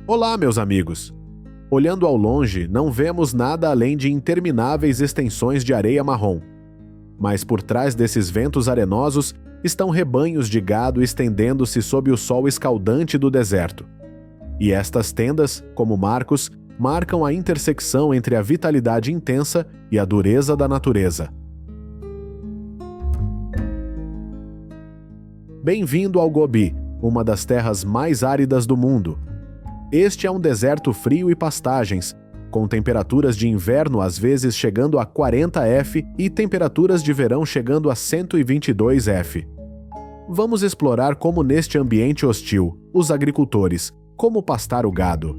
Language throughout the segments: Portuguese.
Olá, meus amigos! Olhando ao longe, não vemos nada além de intermináveis extensões de areia marrom. Mas por trás desses ventos arenosos estão rebanhos de gado estendendo-se sob o sol escaldante do deserto. E estas tendas, como marcos, marcam a intersecção entre a vitalidade intensa e a dureza da natureza. Bem-vindo ao Gobi, uma das terras mais áridas do mundo. Este é um deserto frio e pastagens, com temperaturas de inverno às vezes chegando a 40 F e temperaturas de verão chegando a 122 F. Vamos explorar como neste ambiente hostil, os agricultores, como pastar o gado.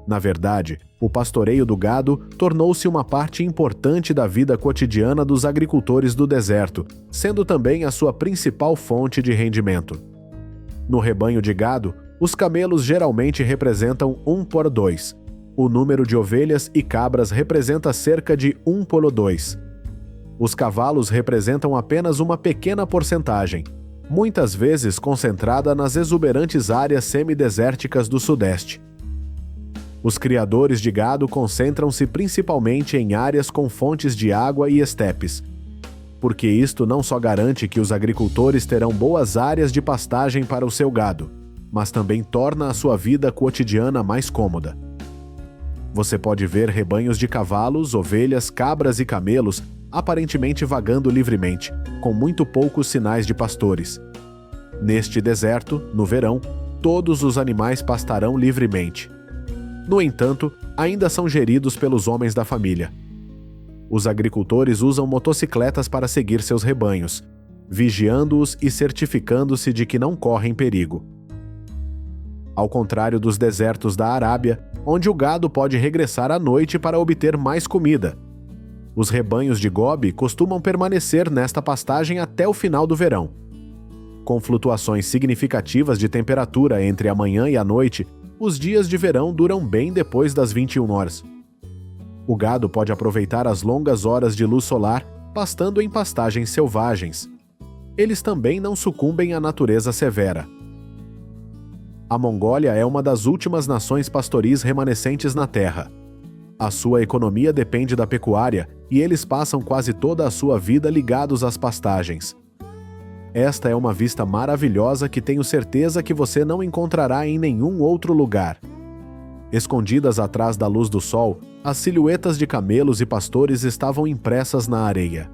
Na verdade, o pastoreio do gado tornou-se uma parte importante da vida cotidiana dos agricultores do deserto, sendo também a sua principal fonte de rendimento. No rebanho de gado, os camelos geralmente representam 1 por 2. O número de ovelhas e cabras representa cerca de 1 por 2. Os cavalos representam apenas uma pequena porcentagem, muitas vezes concentrada nas exuberantes áreas semidesérticas do Sudeste. Os criadores de gado concentram-se principalmente em áreas com fontes de água e estepes, porque isto não só garante que os agricultores terão boas áreas de pastagem para o seu gado, mas também torna a sua vida cotidiana mais cômoda. Você pode ver rebanhos de cavalos, ovelhas, cabras e camelos aparentemente vagando livremente, com muito poucos sinais de pastores. Neste deserto, no verão, todos os animais pastarão livremente. No entanto, ainda são geridos pelos homens da família. Os agricultores usam motocicletas para seguir seus rebanhos, vigiando-os e certificando-se de que não correm perigo. Ao contrário dos desertos da Arábia, onde o gado pode regressar à noite para obter mais comida, os rebanhos de Gobi costumam permanecer nesta pastagem até o final do verão. Com flutuações significativas de temperatura entre a manhã e a noite, os dias de verão duram bem depois das 21 horas. O gado pode aproveitar as longas horas de luz solar pastando em pastagens selvagens. Eles também não sucumbem à natureza severa. A Mongólia é uma das últimas nações pastoris remanescentes na Terra. A sua economia depende da pecuária e eles passam quase toda a sua vida ligados às pastagens. Esta é uma vista maravilhosa que tenho certeza que você não encontrará em nenhum outro lugar. Escondidas atrás da luz do sol, as silhuetas de camelos e pastores estavam impressas na areia.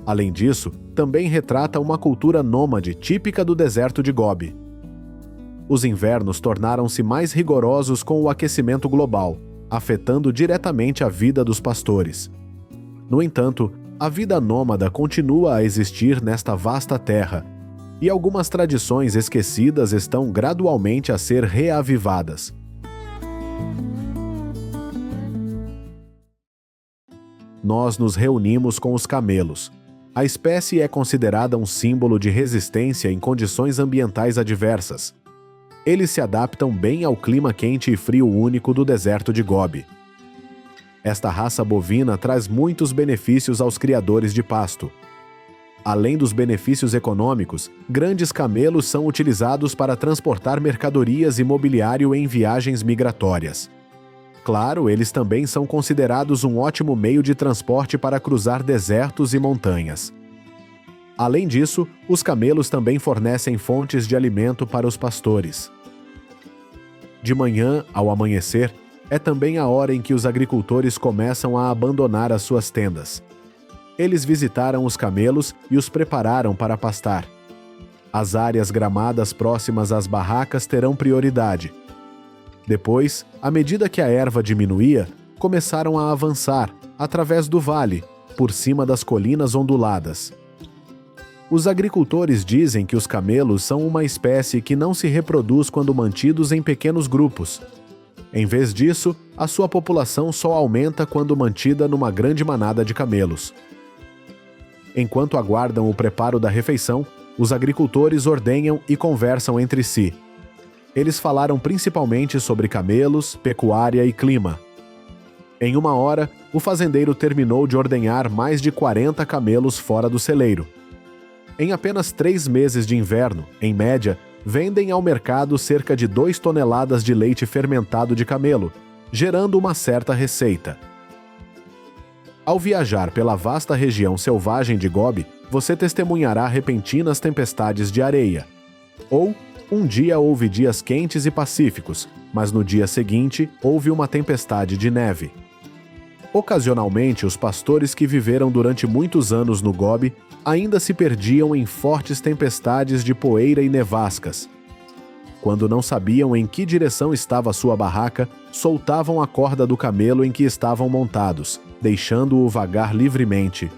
Além disso, também retrata uma cultura nômade típica do deserto de Gobi. Os invernos tornaram-se mais rigorosos com o aquecimento global, afetando diretamente a vida dos pastores. No entanto, a vida nômada continua a existir nesta vasta terra, e algumas tradições esquecidas estão gradualmente a ser reavivadas. Nós nos reunimos com os camelos. A espécie é considerada um símbolo de resistência em condições ambientais adversas. Eles se adaptam bem ao clima quente e frio único do deserto de Gobi. Esta raça bovina traz muitos benefícios aos criadores de pasto. Além dos benefícios econômicos, grandes camelos são utilizados para transportar mercadorias e mobiliário em viagens migratórias. Claro, eles também são considerados um ótimo meio de transporte para cruzar desertos e montanhas. Além disso, os camelos também fornecem fontes de alimento para os pastores. De manhã, ao amanhecer, é também a hora em que os agricultores começam a abandonar as suas tendas. Eles visitaram os camelos e os prepararam para pastar. As áreas gramadas próximas às barracas terão prioridade. Depois, à medida que a erva diminuía, começaram a avançar, através do vale, por cima das colinas onduladas. Os agricultores dizem que os camelos são uma espécie que não se reproduz quando mantidos em pequenos grupos. Em vez disso, a sua população só aumenta quando mantida numa grande manada de camelos. Enquanto aguardam o preparo da refeição, os agricultores ordenham e conversam entre si. Eles falaram principalmente sobre camelos, pecuária e clima. Em 1 hora, o fazendeiro terminou de ordenhar mais de 40 camelos fora do celeiro. Em apenas 3 meses de inverno, em média, vendem ao mercado cerca de 2 toneladas de leite fermentado de camelo, gerando uma certa receita. Ao viajar pela vasta região selvagem de Gobi, você testemunhará repentinas tempestades de areia. Ou, um dia houve dias quentes e pacíficos, mas no dia seguinte houve uma tempestade de neve. Ocasionalmente, os pastores que viveram durante muitos anos no Gobi ainda se perdiam em fortes tempestades de poeira e nevascas. Quando não sabiam em que direção estava sua barraca, soltavam a corda do camelo em que estavam montados, deixando-o vagar livremente.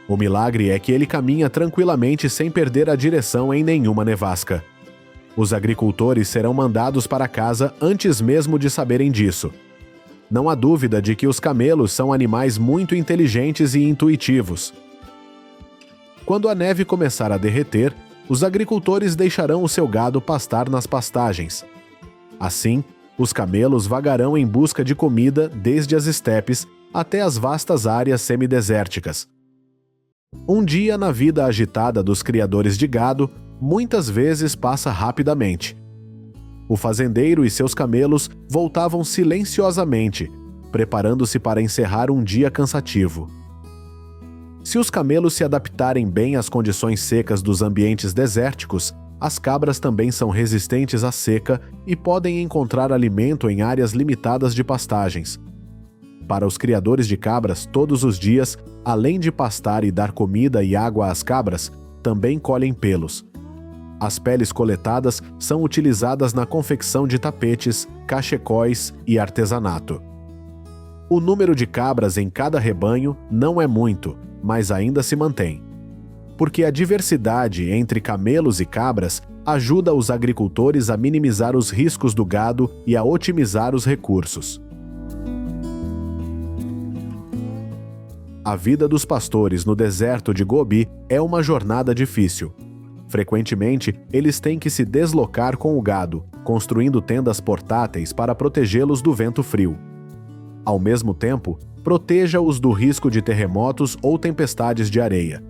O milagre é que ele caminha tranquilamente sem perder a direção em nenhuma nevasca. Os agricultores serão mandados para casa antes mesmo de saberem disso. Não há dúvida de que os camelos são animais muito inteligentes e intuitivos. Quando a neve começar a derreter, os agricultores deixarão o seu gado pastar nas pastagens. Assim, os camelos vagarão em busca de comida desde as estepes até as vastas áreas semidesérticas. Um dia na vida agitada dos criadores de gado, muitas vezes passa rapidamente. O fazendeiro e seus camelos voltavam silenciosamente, preparando-se para encerrar um dia cansativo. Se os camelos se adaptarem bem às condições secas dos ambientes desérticos, as cabras também são resistentes à seca e podem encontrar alimento em áreas limitadas de pastagens. Para os criadores de cabras, todos os dias, além de pastar e dar comida e água às cabras, também colhem pelos. As peles coletadas são utilizadas na confecção de tapetes, cachecóis e artesanato. O número de cabras em cada rebanho não é muito, mas ainda se mantém. Porque a diversidade entre camelos e cabras ajuda os agricultores a minimizar os riscos do gado e a otimizar os recursos. A vida dos pastores no deserto de Gobi é uma jornada difícil. Frequentemente, eles têm que se deslocar com o gado, construindo tendas portáteis para protegê-los do vento frio. Ao mesmo tempo, proteja-os do risco de terremotos ou tempestades de areia.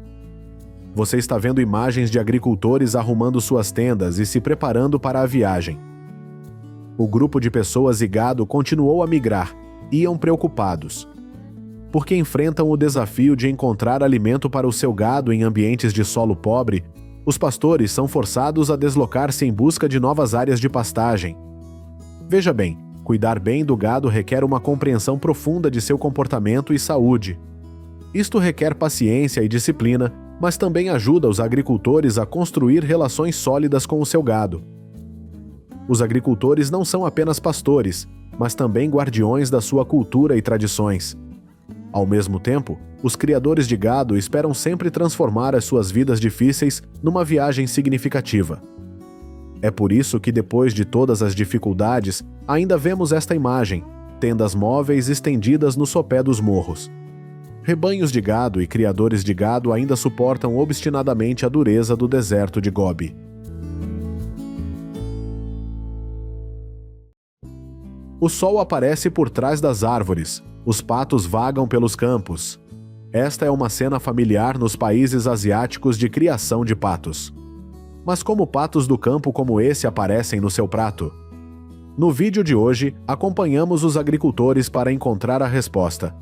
Você está vendo imagens de agricultores arrumando suas tendas e se preparando para a viagem. O grupo de pessoas e gado continuou a migrar, iam preocupados. Porque enfrentam o desafio de encontrar alimento para o seu gado em ambientes de solo pobre, os pastores são forçados a deslocar-se em busca de novas áreas de pastagem. Veja bem, cuidar bem do gado requer uma compreensão profunda de seu comportamento e saúde. Isto requer paciência e disciplina, mas também ajuda os agricultores a construir relações sólidas com o seu gado. Os agricultores não são apenas pastores, mas também guardiões da sua cultura e tradições. Ao mesmo tempo, os criadores de gado esperam sempre transformar as suas vidas difíceis numa viagem significativa. É por isso que, depois de todas as dificuldades, ainda vemos esta imagem, tendas móveis estendidas no sopé dos morros. Rebanhos de gado e criadores de gado ainda suportam obstinadamente a dureza do deserto de Gobi. O sol aparece por trás das árvores. Os patos vagam pelos campos. Esta é uma cena familiar nos países asiáticos de criação de patos. Mas como patos do campo como esse aparecem no seu prato? No vídeo de hoje, acompanhamos os agricultores para encontrar a resposta.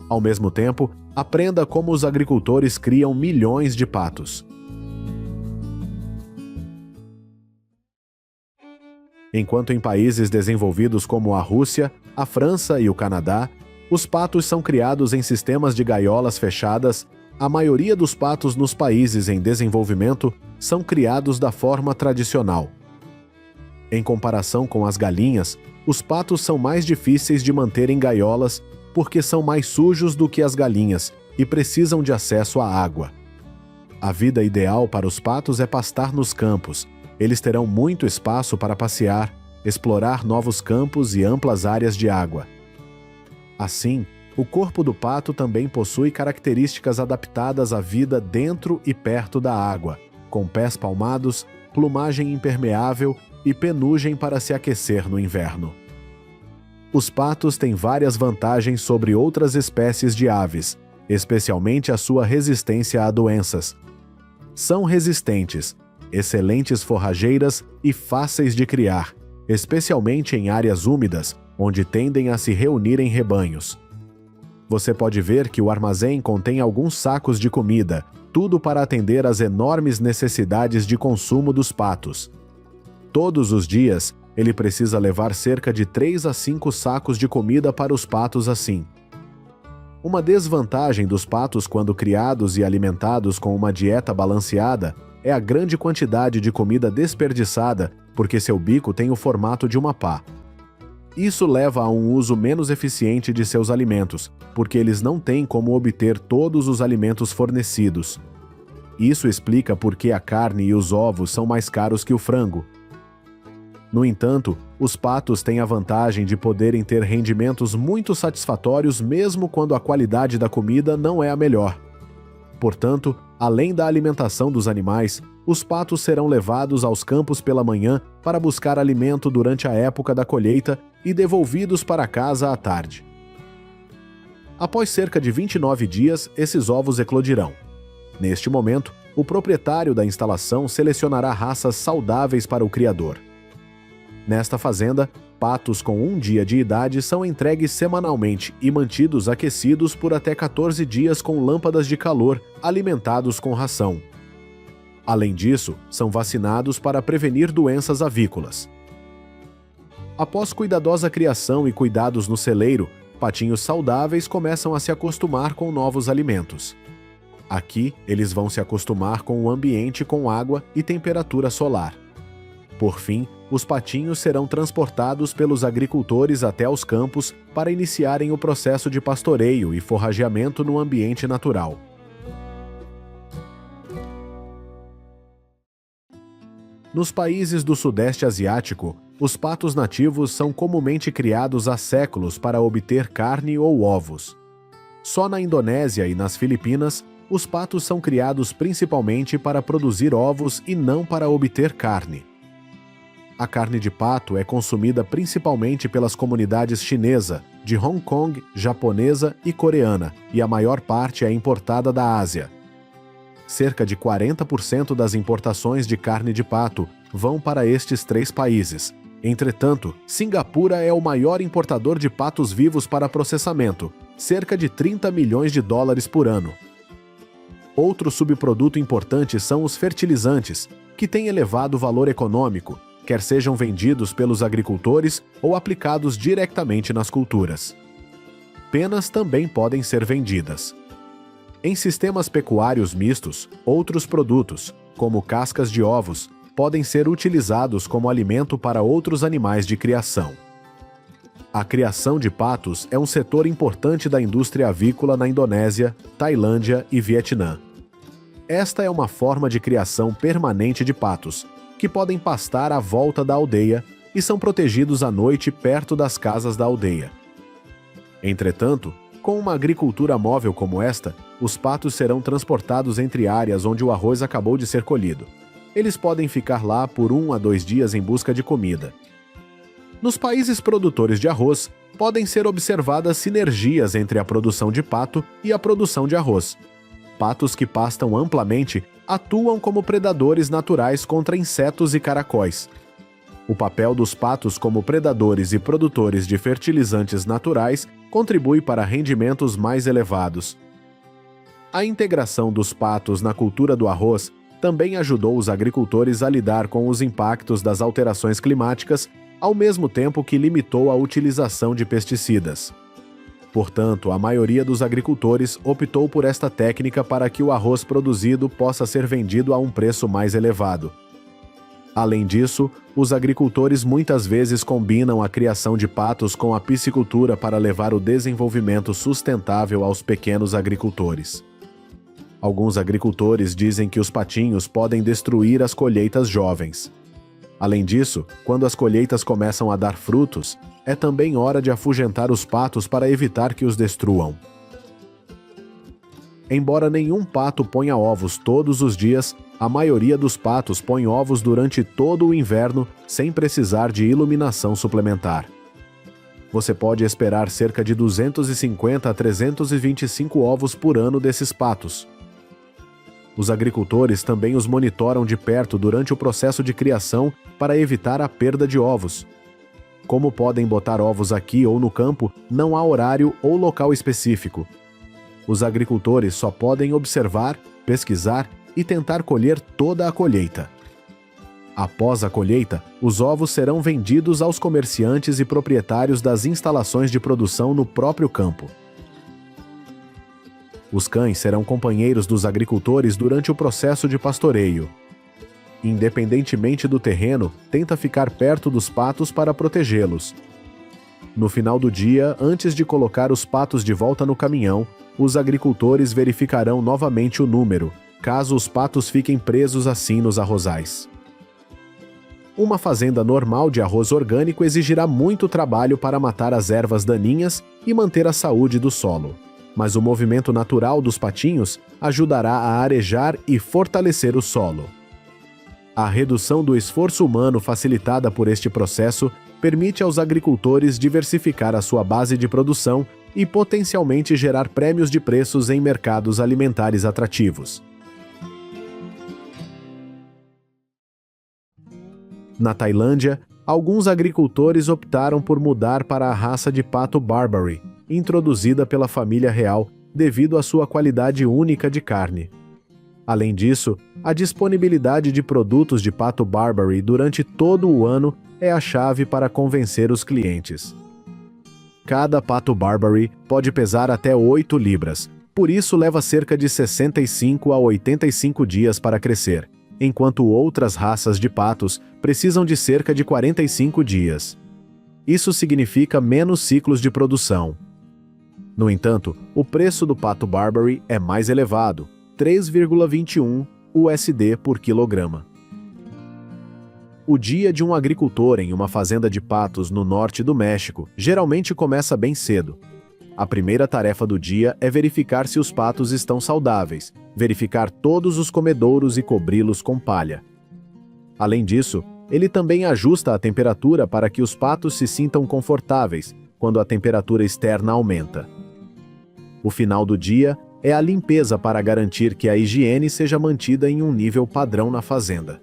Ao mesmo tempo, aprenda como os agricultores criam milhões de patos. Enquanto em países desenvolvidos como a Rússia, a França e o Canadá, os patos são criados em sistemas de gaiolas fechadas, a maioria dos patos nos países em desenvolvimento são criados da forma tradicional. Em comparação com as galinhas, os patos são mais difíceis de manter em gaiolas porque são mais sujos do que as galinhas e precisam de acesso à água. A vida ideal para os patos é pastar nos campos. Eles terão muito espaço para passear, explorar novos campos e amplas áreas de água. Assim, o corpo do pato também possui características adaptadas à vida dentro e perto da água, com pés palmados, plumagem impermeável e penugem para se aquecer no inverno. Os patos têm várias vantagens sobre outras espécies de aves, especialmente a sua resistência a doenças. São resistentes, excelentes forrageiras e fáceis de criar, especialmente em áreas úmidas, onde tendem a se reunir em rebanhos. Você pode ver que o armazém contém alguns sacos de comida, tudo para atender às enormes necessidades de consumo dos patos. Todos os dias, ele precisa levar cerca de 3 a 5 sacos de comida para os patos assim. Uma desvantagem dos patos quando criados e alimentados com uma dieta balanceada é a grande quantidade de comida desperdiçada, porque seu bico tem o formato de uma pá. Isso leva a um uso menos eficiente de seus alimentos, porque eles não têm como obter todos os alimentos fornecidos. Isso explica por que a carne e os ovos são mais caros que o frango. No entanto, os patos têm a vantagem de poderem ter rendimentos muito satisfatórios mesmo quando a qualidade da comida não é a melhor. Portanto, além da alimentação dos animais, os patos serão levados aos campos pela manhã para buscar alimento durante a época da colheita e devolvidos para casa à tarde. Após cerca de 29 dias, esses ovos eclodirão. Neste momento, o proprietário da instalação selecionará raças saudáveis para o criador. Nesta fazenda, patos com 1 dia de idade são entregues semanalmente e mantidos aquecidos por até 14 dias com lâmpadas de calor, alimentados com ração. Além disso, são vacinados para prevenir doenças avícolas. Após cuidadosa criação e cuidados no celeiro, patinhos saudáveis começam a se acostumar com novos alimentos. Aqui, eles vão se acostumar com o ambiente com água e temperatura solar. Por fim, os patinhos serão transportados pelos agricultores até os campos para iniciarem o processo de pastoreio e forrageamento no ambiente natural. Nos países do Sudeste Asiático, os patos nativos são comumente criados há séculos para obter carne ou ovos. Só na Indonésia e nas Filipinas, os patos são criados principalmente para produzir ovos e não para obter carne. A carne de pato é consumida principalmente pelas comunidades chinesa, de Hong Kong, japonesa e coreana, e a maior parte é importada da Ásia. Cerca de 40% das importações de carne de pato vão para estes 3 países. Entretanto, Singapura é o maior importador de patos vivos para processamento, cerca de 30 milhões de dólares por ano. Outro subproduto importante são os fertilizantes, que têm elevado valor econômico, quer sejam vendidos pelos agricultores ou aplicados diretamente nas culturas. Penas também podem ser vendidas. Em sistemas pecuários mistos, outros produtos, como cascas de ovos, podem ser utilizados como alimento para outros animais de criação. A criação de patos é um setor importante da indústria avícola na Indonésia, Tailândia e Vietnã. Esta é uma forma de criação permanente de patos, que podem pastar à volta da aldeia e são protegidos à noite perto das casas da aldeia. Entretanto, com uma agricultura móvel como esta, os patos serão transportados entre áreas onde o arroz acabou de ser colhido. Eles podem ficar lá por 1 a 2 dias em busca de comida. Nos países produtores de arroz, podem ser observadas sinergias entre a produção de pato e a produção de arroz. Patos que pastam amplamente atuam como predadores naturais contra insetos e caracóis. O papel dos patos como predadores e produtores de fertilizantes naturais contribui para rendimentos mais elevados. A integração dos patos na cultura do arroz também ajudou os agricultores a lidar com os impactos das alterações climáticas, ao mesmo tempo que limitou a utilização de pesticidas. Portanto, a maioria dos agricultores optou por esta técnica para que o arroz produzido possa ser vendido a um preço mais elevado. Além disso, os agricultores muitas vezes combinam a criação de patos com a piscicultura para levar o desenvolvimento sustentável aos pequenos agricultores. Alguns agricultores dizem que os patinhos podem destruir as colheitas jovens. Além disso, quando as colheitas começam a dar frutos, é também hora de afugentar os patos para evitar que os destruam. Embora nenhum pato ponha ovos todos os dias, a maioria dos patos põe ovos durante todo o inverno sem precisar de iluminação suplementar. Você pode esperar cerca de 250 a 325 ovos por ano desses patos. Os agricultores também os monitoram de perto durante o processo de criação para evitar a perda de ovos. Como podem botar ovos aqui ou no campo, não há horário ou local específico. Os agricultores só podem observar, pesquisar e tentar colher toda a colheita. Após a colheita, os ovos serão vendidos aos comerciantes e proprietários das instalações de produção no próprio campo. Os cães serão companheiros dos agricultores durante o processo de pastoreio. Independentemente do terreno, tenta ficar perto dos patos para protegê-los. No final do dia, antes de colocar os patos de volta no caminhão, os agricultores verificarão novamente o número, caso os patos fiquem presos assim nos arrozais. Uma fazenda normal de arroz orgânico exigirá muito trabalho para matar as ervas daninhas e manter a saúde do solo. Mas o movimento natural dos patinhos ajudará a arejar e fortalecer o solo. A redução do esforço humano facilitada por este processo permite aos agricultores diversificar a sua base de produção e potencialmente gerar prêmios de preços em mercados alimentares atrativos. Na Tailândia, alguns agricultores optaram por mudar para a raça de pato Barbary, introduzida pela família real devido à sua qualidade única de carne. Além disso, a disponibilidade de produtos de pato Barbary durante todo o ano é a chave para convencer os clientes. Cada pato Barbary pode pesar até 8 libras, por isso leva cerca de 65 a 85 dias para crescer, enquanto outras raças de patos precisam de cerca de 45 dias. Isso significa menos ciclos de produção. No entanto, o preço do pato Barbary é mais elevado, 3,21 USD por quilograma. O dia de um agricultor em uma fazenda de patos no norte do México geralmente começa bem cedo. A primeira tarefa do dia é verificar se os patos estão saudáveis, verificar todos os comedouros e cobri-los com palha. Além disso, ele também ajusta a temperatura para que os patos se sintam confortáveis quando a temperatura externa aumenta. O final do dia é a limpeza para garantir que a higiene seja mantida em um nível padrão na fazenda.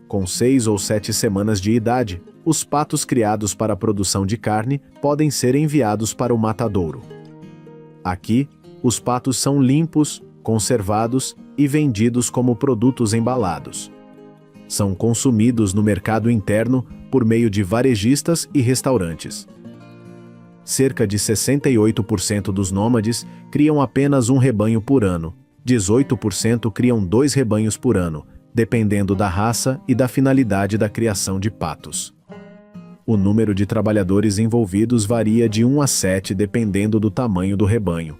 Com 6 ou 7 semanas de idade, os patos criados para a produção de carne podem ser enviados para o matadouro. Aqui, os patos são limpos, conservados e vendidos como produtos embalados. São consumidos no mercado interno por meio de varejistas e restaurantes. Cerca de 68% dos nômades criam apenas um rebanho por ano, 18% criam 2 rebanhos por ano, dependendo da raça e da finalidade da criação de patos. O número de trabalhadores envolvidos varia de 1 a 7 dependendo do tamanho do rebanho.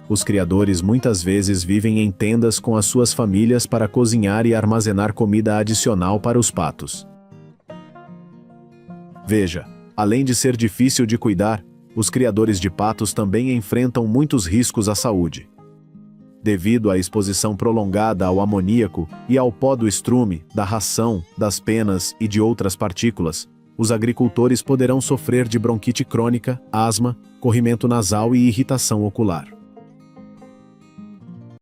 Os criadores muitas vezes vivem em tendas com as suas famílias para cozinhar e armazenar comida adicional para os patos. Veja, além de ser difícil de cuidar, os criadores de patos também enfrentam muitos riscos à saúde. Devido à exposição prolongada ao amoníaco e ao pó do estrume, da ração, das penas e de outras partículas, os agricultores poderão sofrer de bronquite crônica, asma, corrimento nasal e irritação ocular.